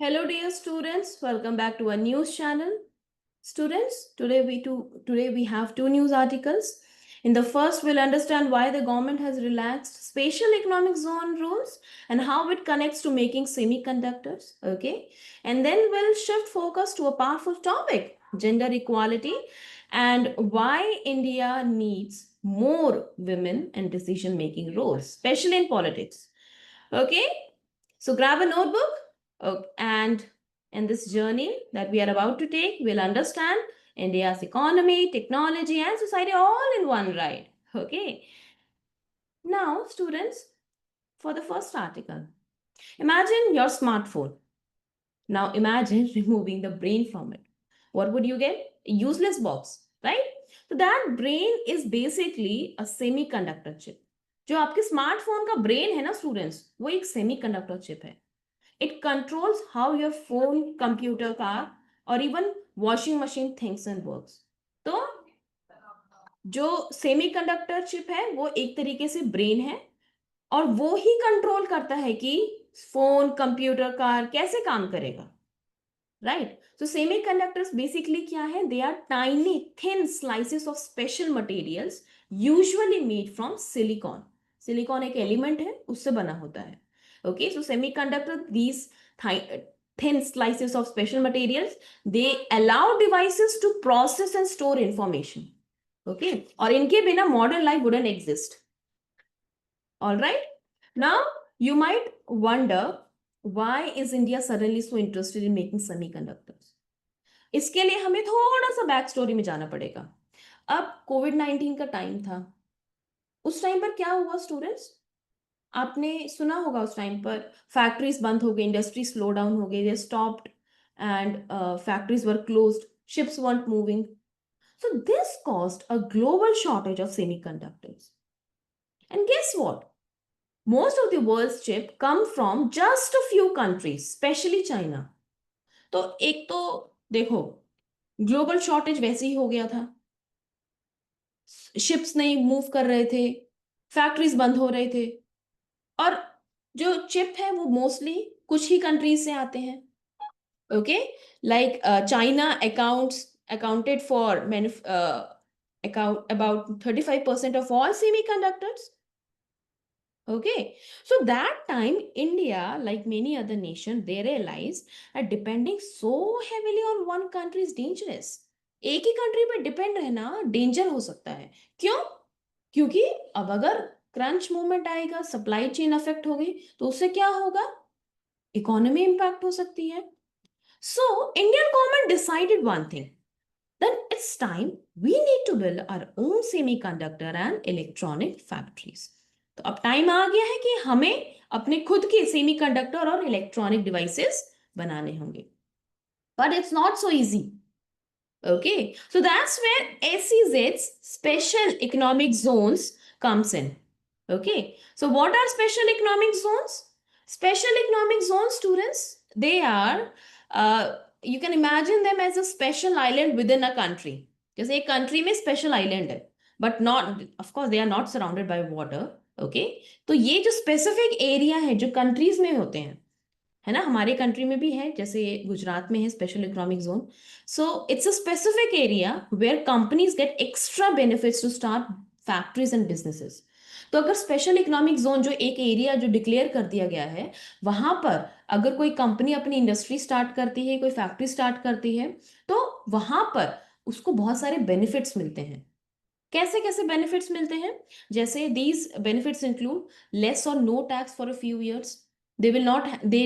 Hello dear students, welcome back to our news channel. Students, today we have two news articles. In the first, we'll understand why the government has relaxed special economic zone rules and how it connects to making semiconductors. Okay, and then we'll shift focus to a powerful topic, gender equality, and why India needs more women in decision making roles, especially in politics. Okay, so grab a notebook and in this journey that we are about to take, we'll understand India's economy, technology, and society all in one ride. Okay, now, students, for the first article, imagine your smartphone. Now, imagine removing the brain from it. What would you get? A useless box, right? So, that brain is basically a semiconductor chip. जो आपके smartphone का brain है ना students, वो एक semiconductor chip है. It controls how your phone, computer, car, or even washing machine thinks and works. तो जो सेमीकंडक्टर चिप है वो एक तरीके से ब्रेन है और वो ही कंट्रोल करता है कि फोन, कंप्यूटर, कार कैसे काम करेगा. राइट. So semiconductors basically क्या है? They are tiny thin slices of special materials usually made from silicon. Silicon एक एलिमेंट है, उससे बना होता है. Okay, so semiconductor, these thin slices of special materials, they allow devices to process and store information. Okay, और इनके बिना modern life wouldn't exist. All right. Now you might wonder, why is India suddenly so interested in making semiconductors? इसके लिए हमें थोड़ा सा back story में जाना पड़ेगा. अब कोविड-19 का टाइम था. उस टाइम पर क्या हुआ स्टूडेंट्स? आपने सुना होगा उस टाइम पर फैक्ट्रीज बंद हो गई, इंडस्ट्री स्लो डाउन हो गई, they stopped and factories were closed, ships weren't moving. So this caused a global shortage of semiconductors. And guess what? Most of the world's chip come from just a few countries, especially China. तो एक तो देखो, global shortage वैसे ही हो गया था, ships नहीं move कर रहे थे, फैक्ट्रीज बंद हो रहे थे, और जो चिप है वो मोस्टली कुछ ही कंट्रीज से आते हैं. Okay, like China accounted for about 35% of all semiconductors. Okay, so that time India, like many other nations, they realized that depending so heavily on one country is dangerous. एक ही country पे depend रहना danger हो सकता है. क्यों? क्योंकि अब अगर क्रंच मूवमेंट आएगा, सप्लाई चेन अफेक्ट होगी, तो उससे क्या होगा? इकोनॉमी इंपैक्ट हो सकती है. So Indian government decided one thing. Then it's time we need to build our own semiconductor and electronic factories. तो अब टाइम आ गया है कि हमें अपने खुद के सेमीकंडक्टर और इलेक्ट्रॉनिक डिवाइसेस बनाने होंगे. But it's not so easy. Okay, so that's where SEZ's special economic zones comes in. Okay, so what are special economic zones? Special economic zones, students, they are, you can imagine them as a special island within a country. जैसे एक country में special island है, but not, of course, they are not surrounded by water. Okay, तो ये जो specific area है जो countries में होते हैं, है ना, हमारे कंट्री में भी है, जैसे गुजरात में है special economic zone. So it's a specific area where companies get extra benefits to start factories and businesses. तो अगर स्पेशल इकोनॉमिक जोन जो एक एरिया जो डिक्लेयर कर दिया गया है, वहां पर अगर कोई कंपनी अपनी इंडस्ट्री स्टार्ट करती है, कोई फैक्ट्री स्टार्ट करती है, तो वहां पर उसको बहुत सारे बेनिफिट्स मिलते हैं. कैसे कैसे बेनिफिट्स मिलते हैं? जैसे दीज बेनिफिट्स इंक्लूड लेस और no tax for a few years. They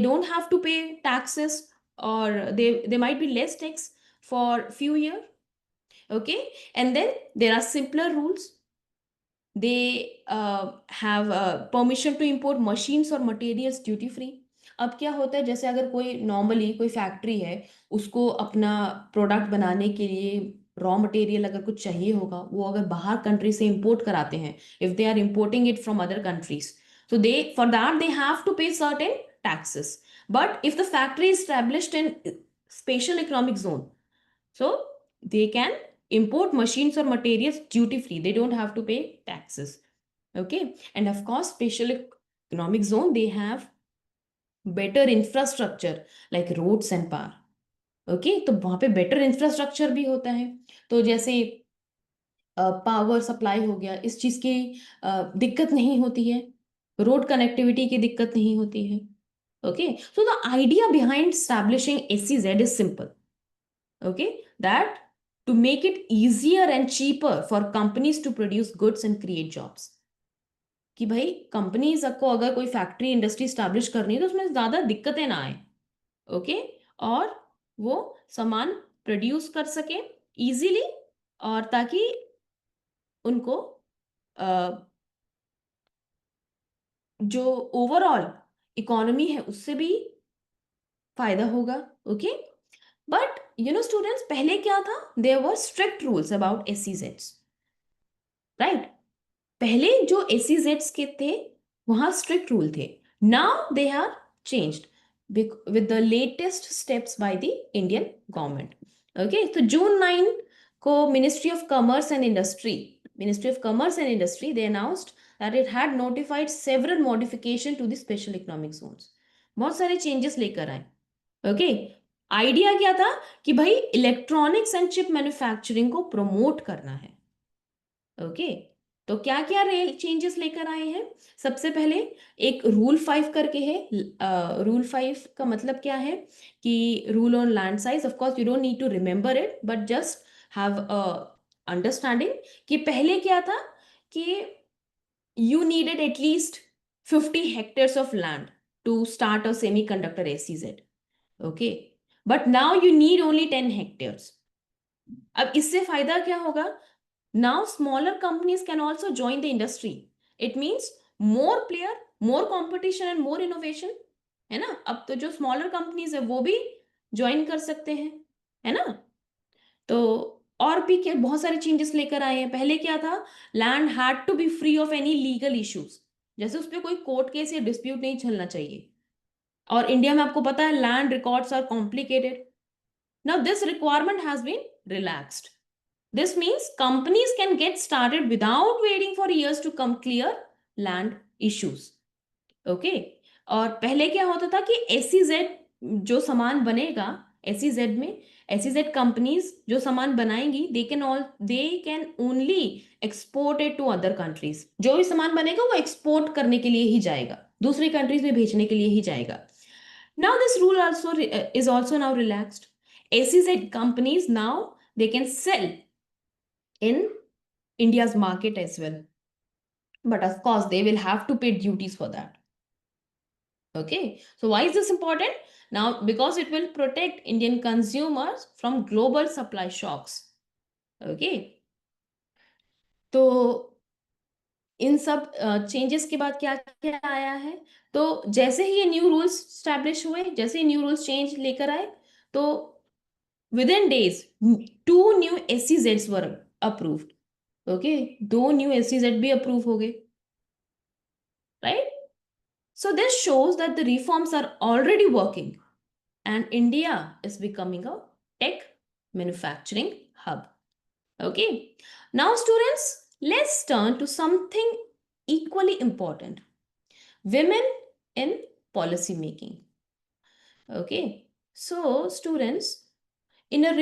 don't have to pay taxes, or they might be less tax for few years. Okay, and then there are simpler rules. They have permission to import machines or materials duty free. अब क्या होता है, जैसे अगर कोई normally कोई factory है, उसको अपना प्रोडक्ट बनाने के लिए रॉ मटेरियल अगर कुछ चाहिए होगा, वो अगर बाहर कंट्री से इंपोर्ट कराते हैं, if they are importing it from other countries, so for that they have to pay certain taxes. But if the factory is established in special economic zone, so they can import machines or materials duty free, they don't have to pay taxes. Okay, and of course special economic zone, they have better infrastructure like roads and power. Okay, तो वहां पे better infrastructure भी होता है, तो जैसे power supply हो गया, इस चीज की दिक्कत नहीं होती है, रोड कनेक्टिविटी की दिक्कत नहीं होती है। Okay, so the idea behind establishing SEZ is simple. Okay, that to make it easier and cheaper for companies to produce goods and create jobs। कि भाई कंपनीज को अगर कोई फैक्ट्री इंडस्ट्री स्टैब्लिश करनी है तो उसमें ज्यादा दिक्कतें ना आए। ओके, और वो सामान प्रोड्यूस कर सके इजीली, और ताकि उनको जो ओवरऑल इकोनॉमी है उससे भी फायदा होगा। ओके, बट स्टूडेंट्स, पहले क्या था, there were strict rules about SEZs, right? पहले जो SEZs के थे वहां स्ट्रिक्ट रूल थे। Now they are changed with the latest steps by the Indian government। Okay, तो जून 9 को ministry of commerce and industry they announced that it had notified several modification to the special economic zones। बहुत सारे changes लेकर आए। Okay, idea क्या था कि भाई इलेक्ट्रॉनिक्स एंड चिप मैन्युफैक्चरिंग को प्रमोट करना है। ओके, तो क्या क्या रेल चेंजेस लेकर आए हैं? सबसे पहले एक रूल 5 करके है। रूल 5 का मतलब क्या है कि rule on land size. Of course you don't need to remember it, but just have a understanding कि पहले क्या था कि you needed at least 50 hectares of land to start a semiconductor SEZ। Okay, but now you need only 10 hectares। अब इससे फायदा क्या होगा? Now smaller companies can also join the industry। It means more player, more competition and more innovation, है ना? अब तो जो smaller companies है वो भी join कर सकते हैं, है ना? तो और भी क्या बहुत सारे चेंजेस लेकर आए हैं। पहले क्या था, land had to be free of any legal issues, जैसे उस पर कोई कोर्ट केस या डिस्प्यूट नहीं चलना चाहिए। और इंडिया में आपको पता है land records are complicated. Now this requirement has been relaxed. This means companies can get started without waiting for years to come clear land issues. Okay, और पहले क्या होता था कि SEZ जो सामान बनेगा, SEZ में SEZ कंपनीज जो सामान बनाएंगी they can only export it to other countries. जो भी सामान बनेगा वो एक्सपोर्ट करने के लिए ही जाएगा, दूसरी कंट्रीज में भेजने के लिए ही जाएगा। Now this rule also is also now relaxed. SEZ companies now they can sell in India's market as well, but of course they will have to pay duties for that। Okay, so why is this important? Now, because it will protect Indian consumers from global supply shocks। Okay, तो इन सब changes के बाद क्या क्या आया है? तो जैसे ही ये न्यू रूल्स स्टैब्लिश हुए, जैसे ही न्यू रूल्स चेंज लेकर आए, तो with in days 2 new SEZs were approved. Okay, 2 new SEZ भी अप्रूव हो गए, right? So this shows that the reforms are already working and India is becoming a tech manufacturing hub। Okay, now students, let's turn to something equally important: women in policy making। Okay, so students, in a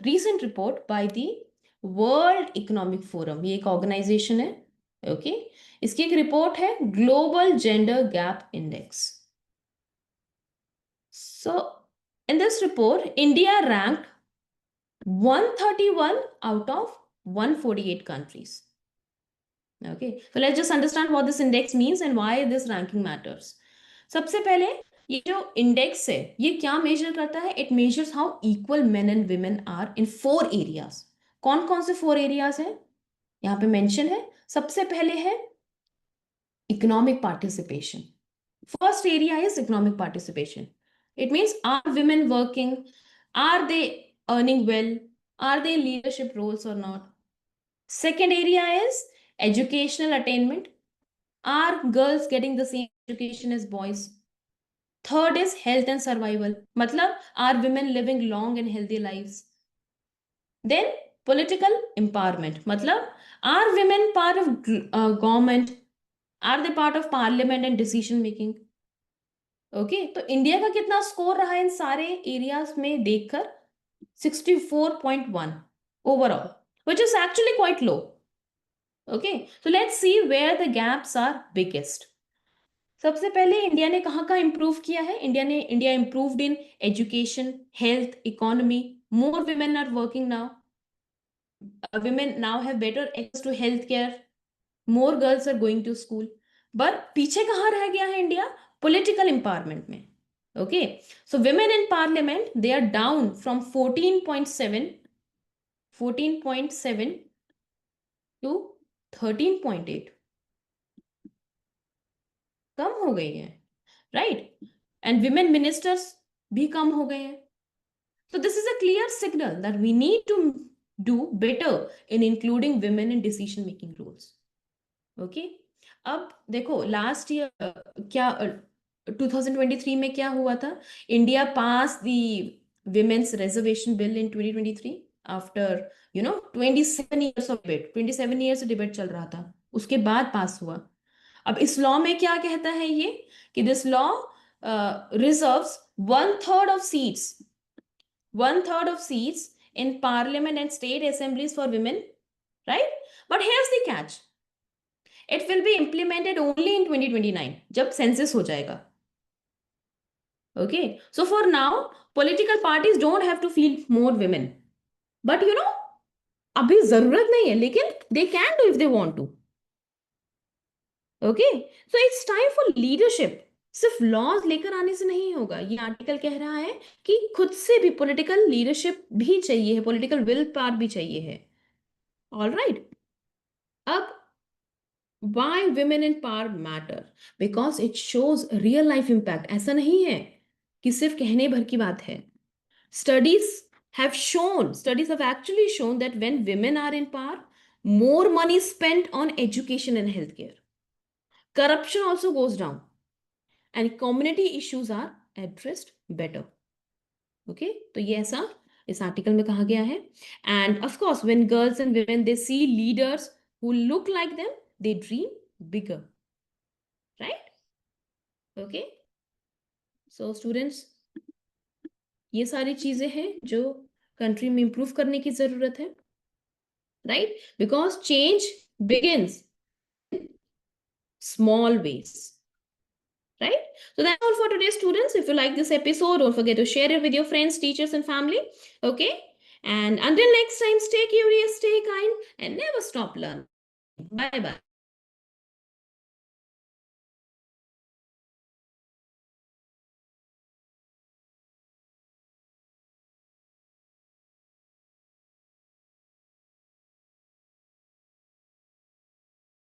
recent report by the World Economic Forum, ये एक organisation है। Okay, इसकी एक report है, global gender gap index. So, in this report, India ranked 131 out of 148 countries। Okay, so let's just understand what this index means and why this ranking matters। सबसे पहले ये जो इंडेक्स है ये क्या मेजर करता है? It measures how equal men and women are in 4 areas. कौन कौन से 4 एरियाज हैं यहाँ पे मेंशन है? सबसे पहले है economic participation. First area is economic participation। It means, are women working? Are they earning well? Are they in leadership roles or not? Second area is educational attainment। Are girls getting the same education as boys? Third is health and survival। मतलब, are women living long and healthy lives? Then political empowerment। मतलब, are women part of government? Are they part of parliament and decision making? Okay, तो India का कितना score रहा इन सारे areas में देखकर? 64.1 overall, which is actually quite low. Okay, so let's see where the gaps are biggest. सबसे पहले India ने कहाँ इंप्रूव किया है? India improved in education, health, economy. More women are working now. Women now have better access to health care. More girls are going to school. But पीछे कहाँ रह गया है इंडिया? Political empowerment में. Okay, so women in parliament, they are down from 14.7 to 13.8. कम हो गई है, right? And women ministers भी कम हो गए हैं. So this is a clear signal that we need to do better in including women in decision making roles. Okay, अब देखो last year क्या 2023 में क्या हुआ था? India pass the women's reservation bill in 2023 after 27 years of debate. 27 years से debate चल रहा था, उसके बाद पास हुआ. अब इस लॉ में क्या कहता है ये कि this law reserves 1/3 of seats in parliament and state assemblies for women, right? But here's the catch. It will be implemented only in 2029 जब census हो जाएगा. Okay, so for now political parties don't have to field more women, but अभी जरूरत नहीं है, लेकिन they can do if they want to. Okay, so it's time for leadership. सिर्फ laws लेकर आने से नहीं होगा. ये आर्टिकल कह रहा है कि खुद से भी पॉलिटिकल लीडरशिप भी चाहिए है, पॉलिटिकल विल पावर भी चाहिए है. ऑल राइट, अब why women in power matter? Because it shows real life impact. ऐसा नहीं है कि सिर्फ कहने भर की बात है. Studies have actually shown that when women are in power, more money is spent on education and healthcare. Corruption also goes down, and community issues are addressed better. Okay, तो ये ऐसा इस आर्टिकल में कहा गया है. And of course, when girls and women they see leaders who look like them, they dream bigger, right? Okay, so students, ये सारी चीजें हैं जो कंट्री में इंप्रूव करने की जरूरत है, right? Because change begins in small ways. Right? So that's all for today, students. If you like this episode, don't forget to share it with your friends, teachers, and family. Okay? And until next time, stay curious, stay kind, and never stop learning. Bye bye.